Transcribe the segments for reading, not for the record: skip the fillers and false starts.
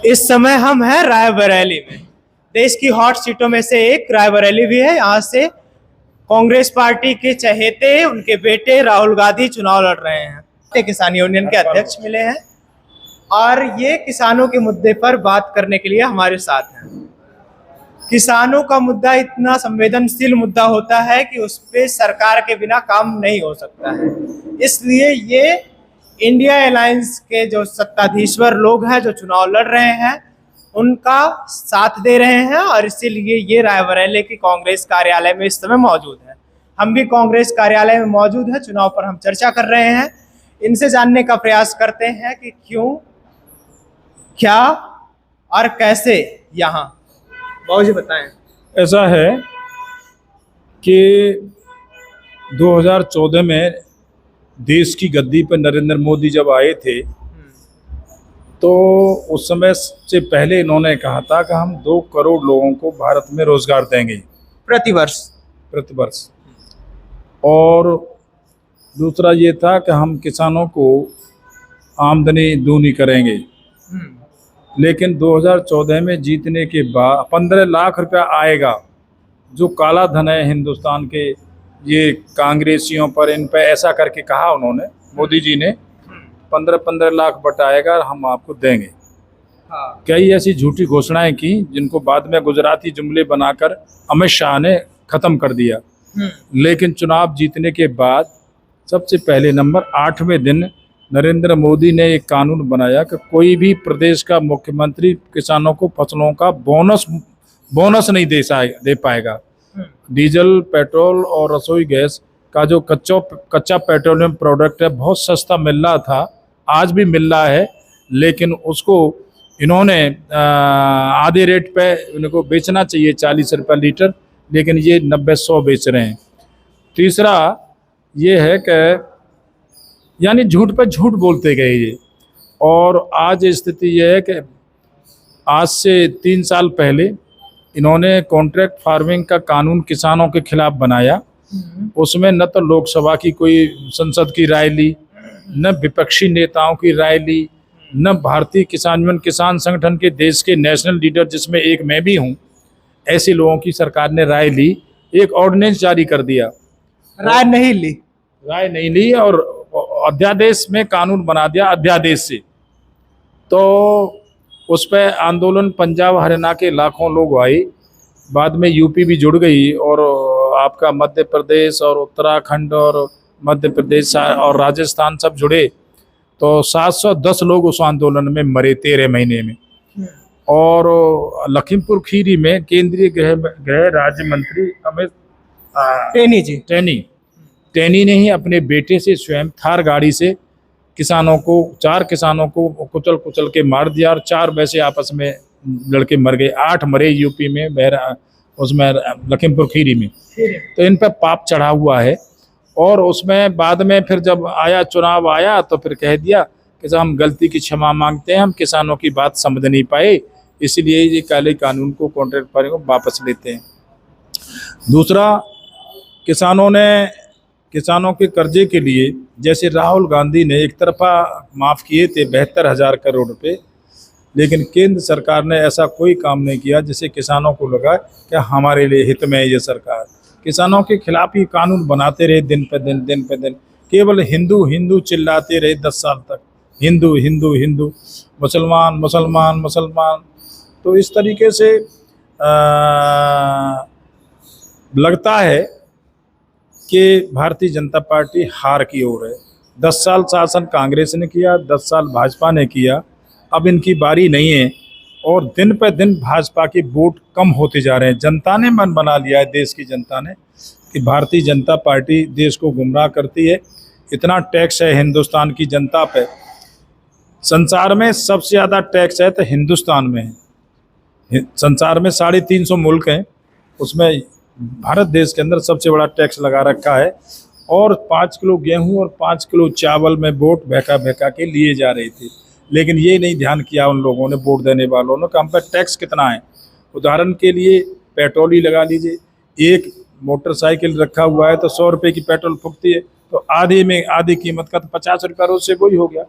इस समय हम हैं रायबरेली में। देश की हॉट सीटों में से एक रायबरेली भी है। यहाँ से कांग्रेस पार्टी के चहेते उनके बेटे राहुल गांधी चुनाव लड़ रहे हैं। किसान यूनियन के अध्यक्ष मिले हैं और ये किसानों के मुद्दे पर बात करने के लिए हमारे साथ हैं। किसानों का मुद्दा इतना संवेदनशील मुद्दा होता है कि उस पे सरकार के बिना काम नहीं हो सकता है। इसलिए ये इंडिया अलायंस के जो सत्ताधीश्वर लोग हैं जो चुनाव लड़ रहे हैं उनका साथ दे रहे हैं और इसीलिए ये रायबरेली के कांग्रेस कार्यालय में इस समय मौजूद है। हम भी कांग्रेस कार्यालय में मौजूद हैं। चुनाव पर हम चर्चा कर रहे हैं। इनसे जानने का प्रयास करते हैं कि क्यों, क्या और कैसे यहाँ। बाबू जी बताएं। ऐसा है कि 2014 में देश की गद्दी पर नरेंद्र मोदी जब आए थे तो उस समय से पहले इन्होंने कहा था कि हम 2 करोड़ लोगों को भारत में रोजगार देंगे प्रतिवर्ष। और दूसरा ये था कि हम किसानों को आमदनी दूनी करेंगे। लेकिन 2014 में जीतने के बाद 15 लाख रुपया आएगा, जो काला धन है हिंदुस्तान के, ये कांग्रेसियों पर, इन पे ऐसा करके कहा उन्होंने, मोदी जी ने 15-15 लाख बटाएगा और हम आपको देंगे। कई ऐसी झूठी घोषणाएं की जिनको बाद में गुजराती जुमले बनाकर अमित शाह ने खत्म कर दिया। लेकिन चुनाव जीतने के बाद सबसे पहले नंबर 8वें दिन नरेंद्र मोदी ने एक कानून बनाया कि कोई भी प्रदेश का मुख्यमंत्री किसानों को फसलों का बोनस नहीं दे पाएगा। डीजल, पेट्रोल और रसोई गैस का जो कच्चा पेट्रोलियम प्रोडक्ट है बहुत सस्ता मिल रहा था, आज भी मिल रहा है, लेकिन उसको इन्होंने आधे रेट पे इनको बेचना चाहिए 40 रुपये लीटर, लेकिन ये 90-100 बेच रहे हैं। तीसरा ये है कि यानी झूठ पे झूठ बोलते गए ये। और आज स्थिति ये है कि आज से 3 साल पहले इन्होंने कॉन्ट्रैक्ट फार्मिंग का कानून किसानों के खिलाफ बनाया। उसमें न तो लोकसभा की कोई संसद की राय ली, न विपक्षी नेताओं की राय ली, न भारतीय किसान यूनियन किसान संगठन के देश के नेशनल लीडर जिसमें एक मैं भी हूँ, ऐसे लोगों की सरकार ने राय ली। एक ऑर्डिनेंस जारी कर दिया, राय नहीं ली और अध्यादेश में कानून बना दिया, अध्यादेश से। तो उस पर आंदोलन पंजाब हरियाणा के लाखों लोग आए, बाद में यूपी भी जुड़ गई और आपका मध्य प्रदेश और उत्तराखंड और मध्य प्रदेश और राजस्थान सब जुड़े। तो 710 लोग उस आंदोलन में मरे 13 महीने में। और लखीमपुर खीरी में केंद्रीय गृह राज्य मंत्री अमित टैनी ने ही अपने बेटे से स्वयं थार गाड़ी से 4 किसानों को कुचल के मार दिया और 4 वैसे आपस में लड़के मर गए। 8 मरे यूपी में, उसमें लखीमपुर खीरी में। तो इन पर पाप चढ़ा हुआ है। और उसमें बाद में फिर जब चुनाव आया तो फिर कह दिया कि जब हम गलती की क्षमा मांगते हैं, हम किसानों की बात समझ नहीं पाए, इसलिए ये काले कानून को, कॉन्ट्रैक्ट फार्मिंग को वापस लेते हैं। दूसरा, किसानों के कर्जे के लिए जैसे राहुल गांधी ने एक तरफा माफ़ किए थे 72,000 करोड़ रुपए, लेकिन केंद्र सरकार ने ऐसा कोई काम नहीं किया जिससे किसानों को लगा कि हमारे लिए हित में है ये सरकार। किसानों के खिलाफ ही कानून बनाते रहे दिन पे दिन। केवल हिंदू चिल्लाते रहे 10 साल तक, हिंदू, मुसलमान। तो इस तरीके से लगता है कि भारतीय जनता पार्टी हार की ओर है। 10 साल शासन कांग्रेस ने किया, 10 साल भाजपा ने किया, अब इनकी बारी नहीं है। और दिन पे दिन भाजपा की वोट कम होते जा रहे हैं। जनता ने मन बना लिया है, देश की जनता ने, कि भारतीय जनता पार्टी देश को गुमराह करती है। इतना टैक्स है हिंदुस्तान की जनता पे, संसार में सबसे ज़्यादा टैक्स है तो हिंदुस्तान में है। संसार में 350 मुल्क हैं, उसमें भारत देश के अंदर सबसे बड़ा टैक्स लगा रखा है। और 5 किलो गेहूं और 5 किलो चावल में वोट बहका के लिए जा रही थी, लेकिन ये नहीं ध्यान किया उन लोगों ने, वोट देने वालों ने, कि हम पर टैक्स कितना है। उदाहरण के लिए पेट्रोल ही लगा लीजिए, एक मोटरसाइकिल रखा हुआ है तो 100 रुपये की पेट्रोल फूकती है, तो आधी कीमत का तो 50 रुपया रोज से वही हो गया।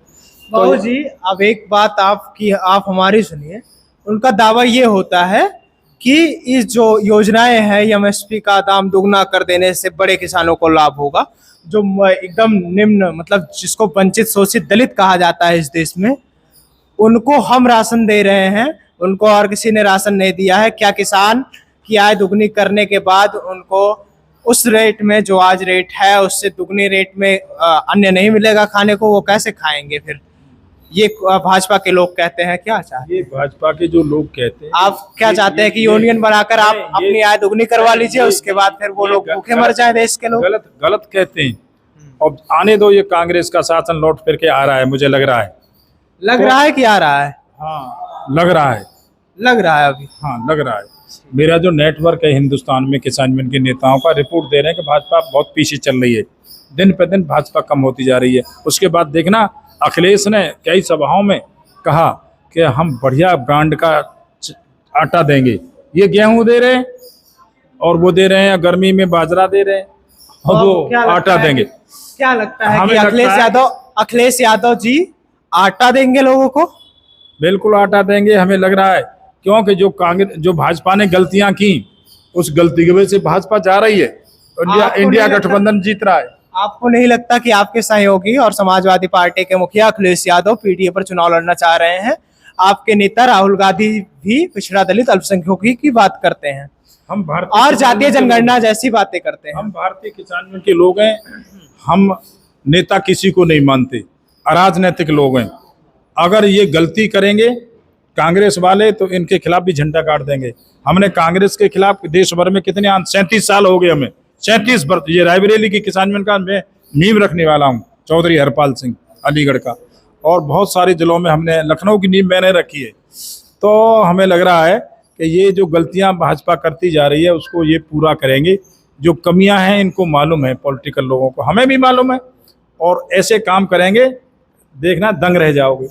बाबू जी, अब एक बात आप हमारी सुनिए। उनका दावा ये होता है कि इस जो योजनाएं हैं, एमएसपी का दाम दुगना कर देने से बड़े किसानों को लाभ होगा। जो एकदम निम्न, मतलब जिसको वंचित शोषित दलित कहा जाता है इस देश में, उनको हम राशन दे रहे हैं, उनको और किसी ने राशन नहीं दिया है। क्या किसान की आय दुगनी करने के बाद उनको उस रेट में, जो आज रेट है उससे दुगनी रेट में अन्य नहीं मिलेगा खाने को? वो कैसे खाएंगे फिर? ये भाजपा के लोग कहते हैं। क्या चाहते ये भाजपा के जो लोग कहते हैं, आप क्या चाहते हैं कि यूनियन बनाकर आप अपनी आय दुगनी करवा लीजिए, उसके बाद फिर वो लोग भूखे मर जाए देश के लोग? गलत गलत कहते हैं। अब आने दो, ये कांग्रेस का शासन लौट फिर के आ रहा है, मुझे लग रहा है। लग रहा है कि आ रहा है? हाँ, लग रहा है। लग रहा है अभी? हाँ, लग रहा है। मेरा जो नेटवर्क है हिंदुस्तान में किसान यूनियन के नेताओं का, रिपोर्ट दे रहे हैं कि भाजपा बहुत पीछे चल रही है, दिन पे दिन भाजपा कम होती जा रही है। उसके बाद देखना, अखिलेश ने कई सभाओं में कहा कि हम बढ़िया ब्रांड का आटा देंगे। ये गेहूं दे रहे हैं और वो दे रहे हैं, गर्मी में बाजरा दे रहे हैं और वो आटा देंगे। क्या लगता है कि अखिलेश यादव जी आटा देंगे लोगों को? बिल्कुल आटा देंगे, हमें लग रहा है। क्योंकि जो भाजपा ने गलतियां की, उस गलती की वजह से भाजपा जा रही है। इंडिया गठबंधन जीत रहा है। आपको नहीं लगता कि आपके सहयोगी और समाजवादी पार्टी के मुखिया अखिलेश यादव पीटीए पर चुनाव लड़ना चाह रहे हैं? आपके नेता राहुल गांधी भी पिछड़ा दलित अल्पसंख्यकों की बात करते हैं, हम और जातीय जनगणना जैसी बातें करते हैं। हम भारतीय किसान यूनियन के लोग हैं, हम नेता किसी को नहीं मानते, अराजनैतिक लोग हैं। अगर ये गलती करेंगे कांग्रेस वाले तो इनके खिलाफ भी झंडा गाड़ देंगे। हमने कांग्रेस के खिलाफ देश भर में कितने 37 साल हो गए हमें, 37 वर्ष। ये रायबरेली की किसान यूनियन का मैं नींव रखने वाला हूँ, चौधरी हरपाल सिंह अलीगढ़ का, और बहुत सारे जिलों में हमने, लखनऊ की नींव मैंने रखी है। तो हमें लग रहा है कि ये जो गलतियां भाजपा करती जा रही है उसको ये पूरा करेंगे। जो कमियां हैं इनको मालूम है, पॉलिटिकल लोगों को, हमें भी मालूम है, और ऐसे काम करेंगे देखना दंग रह जाओगे।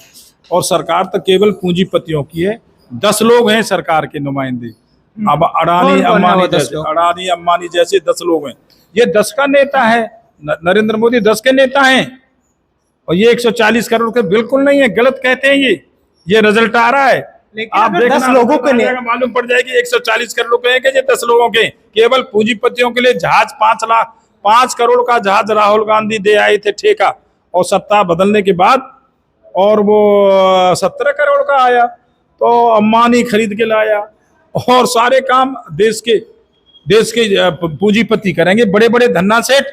और सरकार तो केवल पूंजीपतियों की है, 10 लोग हैं सरकार के नुमाइंदे। अब अडानी अंबानी जैसे 10 लोग हैं। ये 10 का नेता है, नरेंद्र मोदी 10 के नेता हैं, और ये 140 करोड़ के बिल्कुल नहीं है। गलत कहते हैं ये रिजल्ट आ रहा है। लेकिन आप 10 लोगों के लिए मालूम पड़ जाएगी 140 करोड़ के हैं कि ये 10 लोगों के, केवल पूंजीपतियों के लिए जहाज 5 करोड़ का जहाज राहुल गांधी दे आए थे ठेका, और सत्ता बदलने के बाद और वो 17 करोड़ का आया, तो अंबानी खरीद के लाया, और सारे काम देश के पूंजीपति करेंगे, बड़े बड़े धन्ना सेठ।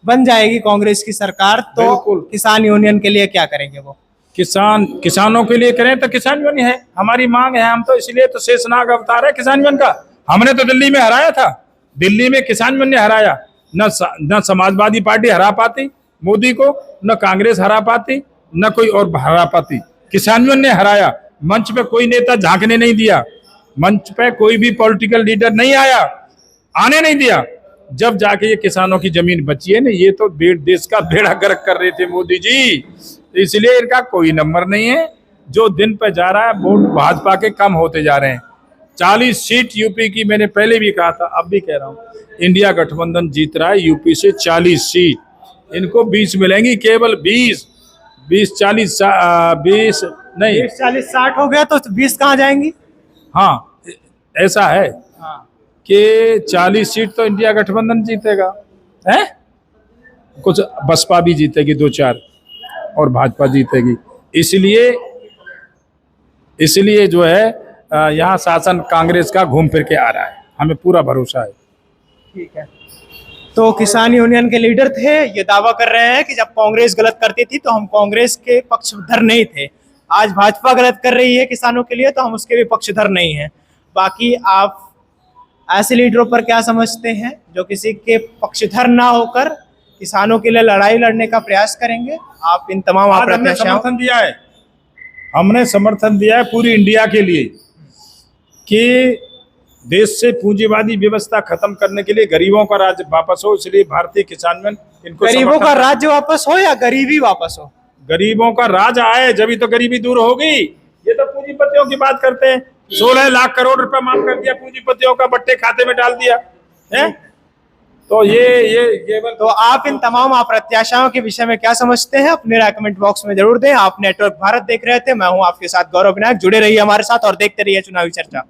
बन जाएगी कांग्रेस की सरकार तो किसान यूनियन के लिए क्या करेंगे वो? किसानों के लिए करें तो किसान यूनियन है, हमारी मांग है। हम तो इसलिए तो शेषनाग अवतार है किसान यूनियन का। हमने तो दिल्ली में हराया था, दिल्ली में किसान यूनियन ने हराया। न समाजवादी पार्टी हरा पाती मोदी को, न कांग्रेस हरा पाती, न कोई और हरा पाती। किसान यूनियन ने हराया। मंच पे कोई नेता झांकने नहीं दिया, मंच पे कोई भी पॉलिटिकल लीडर नहीं आया, आने नहीं दिया। जब जाके ये किसानों की जमीन बची है ना, ये तो देश का बेड़ा गर्क कर रहे थे मोदी जी, इसलिए इनका कोई नंबर नहीं है। जो दिन पे जा रहा है, वोट भाजपा के कम होते जा रहे हैं। 40 सीट यूपी की, मैंने पहले भी कहा था, अब भी कह रहा हूँ, इंडिया गठबंधन जीत रहा है यूपी से 40 सीट, इनको 20 मिलेंगी, केवल 20 40 20 नहीं, 20 40 60 हो गया तो 20 कहाँ जाएंगी? हाँ, ऐसा है कि 40 सीट तो इंडिया गठबंधन जीतेगा, है कुछ बसपा भी जीतेगी 2-4, और भाजपा जीतेगी। इसलिए जो है यहाँ शासन कांग्रेस का घूम फिर के आ रहा है, हमें पूरा भरोसा है। ठीक है, तो किसान यूनियन के लीडर थे, ये दावा कर रहे हैं कि जब कांग्रेस गलत करती थी तो हम कांग्रेस के पक्षधर नहीं थे। आज भाजपा गलत कर रही है किसानों के लिए तो हम उसके भी पक्षधर नहीं हैं। बाकी आप ऐसे लीडरों पर क्या समझते हैं जो किसी के पक्षधर ना होकर किसानों के लिए लड़ाई लड़ने का प्रयास करेंगे? आप इन तमाम समर्थन दिया है, हमने समर्थन दिया है पूरी इंडिया के लिए कि देश से पूंजीवादी व्यवस्था खत्म करने के लिए गरीबों का राज्य वापस हो। इसलिए भारतीय किसान यूनियन इनको, गरीबों का राज्य वापस हो या गरीबी वापस हो? गरीबों का राज आए, जब तो गरीबी दूर होगी। ये तो पूंजीपतियों की बात करते हैं, 16 लाख करोड़ रुपए माफ कर दिया पूंजीपतियों का, बट्टे खाते में डाल दिया है। तो ये केवल तो आप इन तमाम अप्रत्याशाओं के विषय में क्या समझते हैं, अपने राय कमेंट बॉक्स में जरूर दें। आप नेटवर्क भारत देख रहे थे, मैं हूं आपके साथ गौरव विनायक। जुड़े रहिए हमारे साथ और देखते रहिए चुनावी चर्चा।